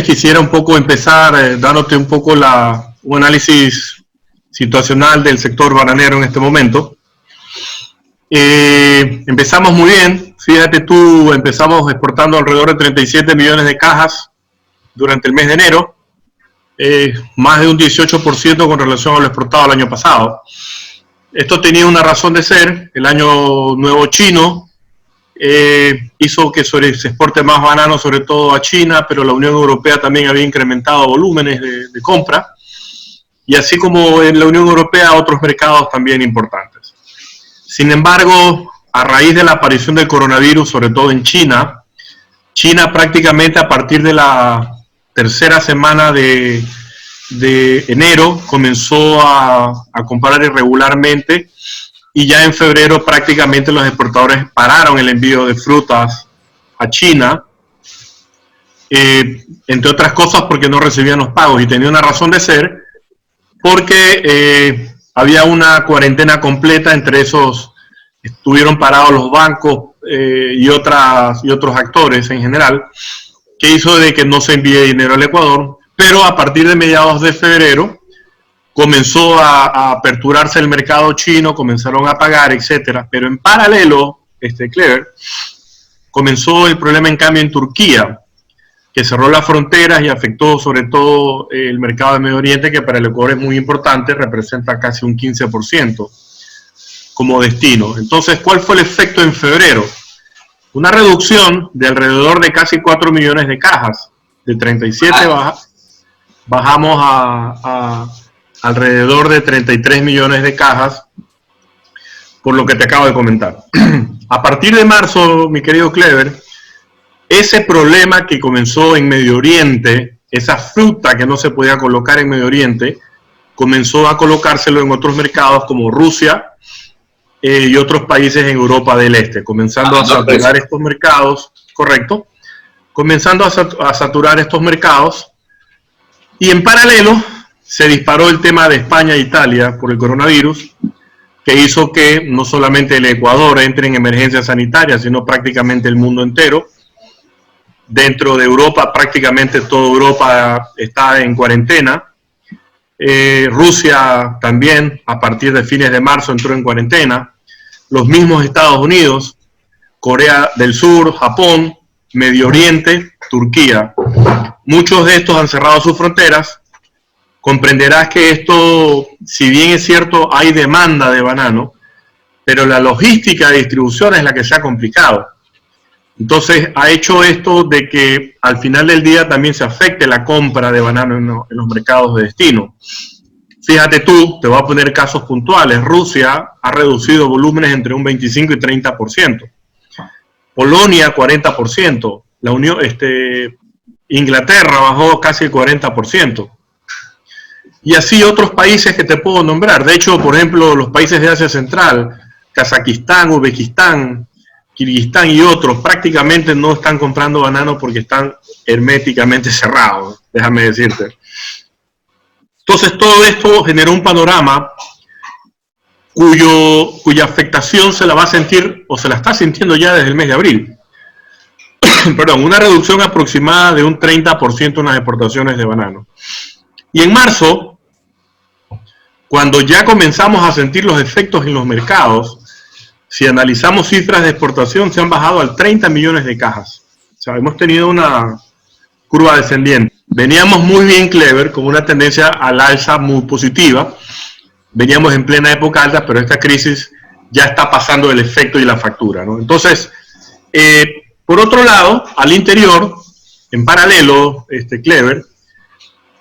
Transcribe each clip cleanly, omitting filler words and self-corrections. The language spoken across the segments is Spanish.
quisiera un poco empezar dándote un poco un análisis situacional del sector bananero en este momento. Empezamos muy bien, fíjate tú, empezamos exportando alrededor de 37 millones de cajas durante el mes de enero, más de un 18% con relación a lo exportado el año pasado. Esto tenía una razón de ser. El año nuevo chino hizo que se exporte más banano, sobre todo a China, pero la Unión Europea también había incrementado volúmenes de compra, y así como en la Unión Europea, otros mercados también importantes. Sin embargo, a raíz de la aparición del coronavirus, sobre todo en China prácticamente a partir de la tercera semana de enero comenzó a comprar irregularmente, y ya en febrero prácticamente los exportadores pararon el envío de frutas a China, entre otras cosas porque no recibían los pagos, y tenía una razón de ser, porque había una cuarentena completa. Entre esos estuvieron parados los bancos y otros actores en general, que hizo de que no se envíe dinero al Ecuador. Pero a partir de mediados de febrero comenzó a aperturarse el mercado chino, comenzaron a pagar, etcétera. Pero en paralelo, Clever, comenzó el problema en cambio en Turquía, que cerró las fronteras y afectó sobre todo el mercado de Medio Oriente, que para el Ecuador es muy importante, representa casi un 15% como destino. Entonces, ¿cuál fue el efecto en febrero? Una reducción de alrededor de casi 4 millones de cajas, de 37 bajamos a alrededor de 33 millones de cajas, por lo que te acabo de comentar. A partir de marzo, mi querido Clever, ese problema que comenzó en Medio Oriente, esa fruta que no se podía colocar en Medio Oriente, comenzó a colocárselo en otros mercados como Rusia y otros países en Europa del Este, comenzando a saturar estos mercados, correcto, comenzando a saturar estos mercados. Y en paralelo se disparó el tema de España e Italia por el coronavirus, que hizo que no solamente el Ecuador entre en emergencia sanitaria, sino prácticamente el mundo entero. Dentro de Europa, prácticamente toda Europa está en cuarentena. Rusia también, a partir de fines de marzo, entró en cuarentena. Los mismos Estados Unidos, Corea del Sur, Japón, Medio Oriente, Turquía. Muchos de estos han cerrado sus fronteras. Comprenderás que esto, si bien es cierto, hay demanda de banano, pero la logística de distribución es la que se ha complicado. Entonces, ha hecho esto de que al final del día también se afecte la compra de banano en los mercados de destino. Fíjate tú, te voy a poner casos puntuales. Rusia ha reducido volúmenes entre un 25 y 30%. Polonia, 40%. Inglaterra bajó casi el 40%. Y así otros países que te puedo nombrar. De hecho, por ejemplo, los países de Asia Central, Kazajistán, Uzbekistán, Kirguistán y otros, prácticamente no están comprando banano porque están herméticamente cerrados, déjame decirte. Entonces todo esto generó un panorama cuya afectación se la va a sentir, o se la está sintiendo ya desde el mes de abril. Perdón, una reducción aproximada de un 30% en las exportaciones de banano. Y en marzo, cuando ya comenzamos a sentir los efectos en los mercados, si analizamos cifras de exportación, se han bajado al 30 millones de cajas. O sea, hemos tenido una curva descendiente. Veníamos muy bien, Clever, con una tendencia al alza muy positiva. Veníamos en plena época alta, pero esta crisis ya está pasando el efecto y la factura, ¿no? Entonces, por otro lado, al interior, en paralelo, Clever,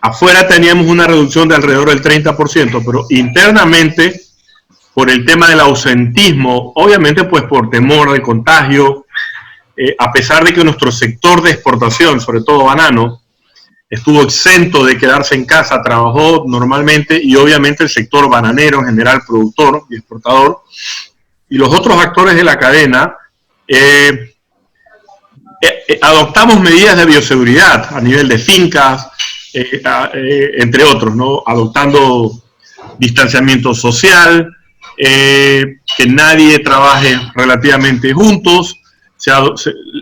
afuera teníamos una reducción de alrededor del 30%, pero internamente, por el tema del ausentismo, obviamente pues por temor de contagio, a pesar de que nuestro sector de exportación, sobre todo banano, estuvo exento de quedarse en casa, trabajó normalmente, y obviamente el sector bananero en general, productor y exportador, y los otros actores de la cadena, adoptamos medidas de bioseguridad a nivel de fincas, entre otros, ¿no? Adoptando distanciamiento social, que nadie trabaje relativamente juntos,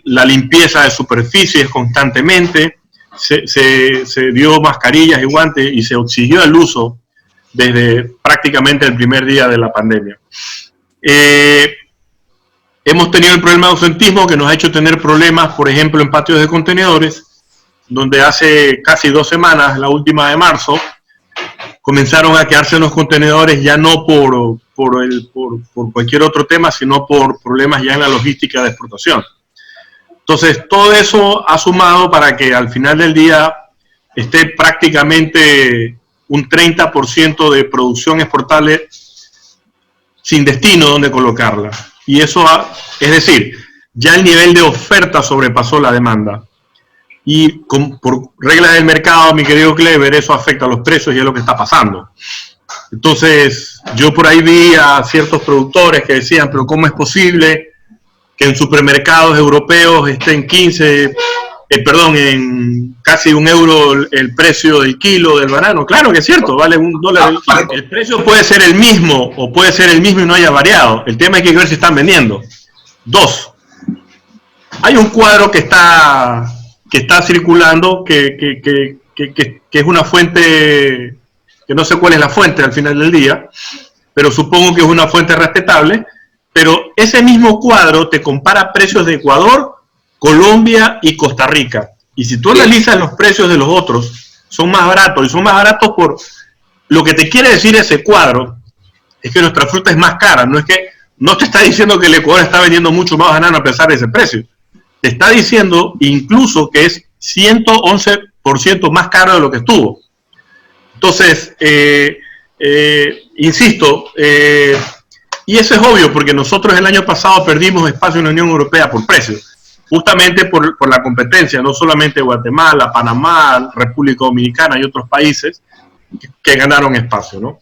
la limpieza de superficies constantemente, se dio mascarillas y guantes y se exigió el uso desde prácticamente el primer día de la pandemia. Hemos tenido el problema de ausentismo que nos ha hecho tener problemas, por ejemplo, en patios de contenedores, donde hace casi 2 semanas, la última de marzo, comenzaron a quedarse en los contenedores ya no por cualquier otro tema, sino por problemas ya en la logística de exportación. Entonces, todo eso ha sumado para que al final del día esté prácticamente un 30% de producción exportable sin destino donde colocarla. Y eso, es decir, ya el nivel de oferta sobrepasó la demanda. Y por reglas del mercado, mi querido Clever, eso afecta a los precios y es lo que está pasando. Entonces, yo por ahí vi a ciertos productores que decían, pero ¿cómo es posible que en supermercados europeos esté en en casi €1 el precio del kilo del banano? Claro que es cierto, vale $1 el kilo. El precio puede ser el mismo o puede ser el mismo y no haya variado. El tema es que hay que ver si están vendiendo. 2. Hay un cuadro que está circulando que es una fuente, que no sé cuál es la fuente al final del día, pero supongo que es una fuente respetable, pero ese mismo cuadro te compara precios de Ecuador, Colombia y Costa Rica. Y si tú analizas los precios de los otros, son más baratos, y son más baratos por lo que te quiere decir ese cuadro, es que nuestra fruta es más cara, no te está diciendo que el Ecuador está vendiendo mucho más banano a pesar de ese precio. Te está diciendo incluso que es 111% más caro de lo que estuvo. Entonces, insisto, y eso es obvio porque nosotros el año pasado perdimos espacio en la Unión Europea por precio, justamente por la competencia, no solamente Guatemala, Panamá, República Dominicana y otros países que ganaron espacio, ¿no?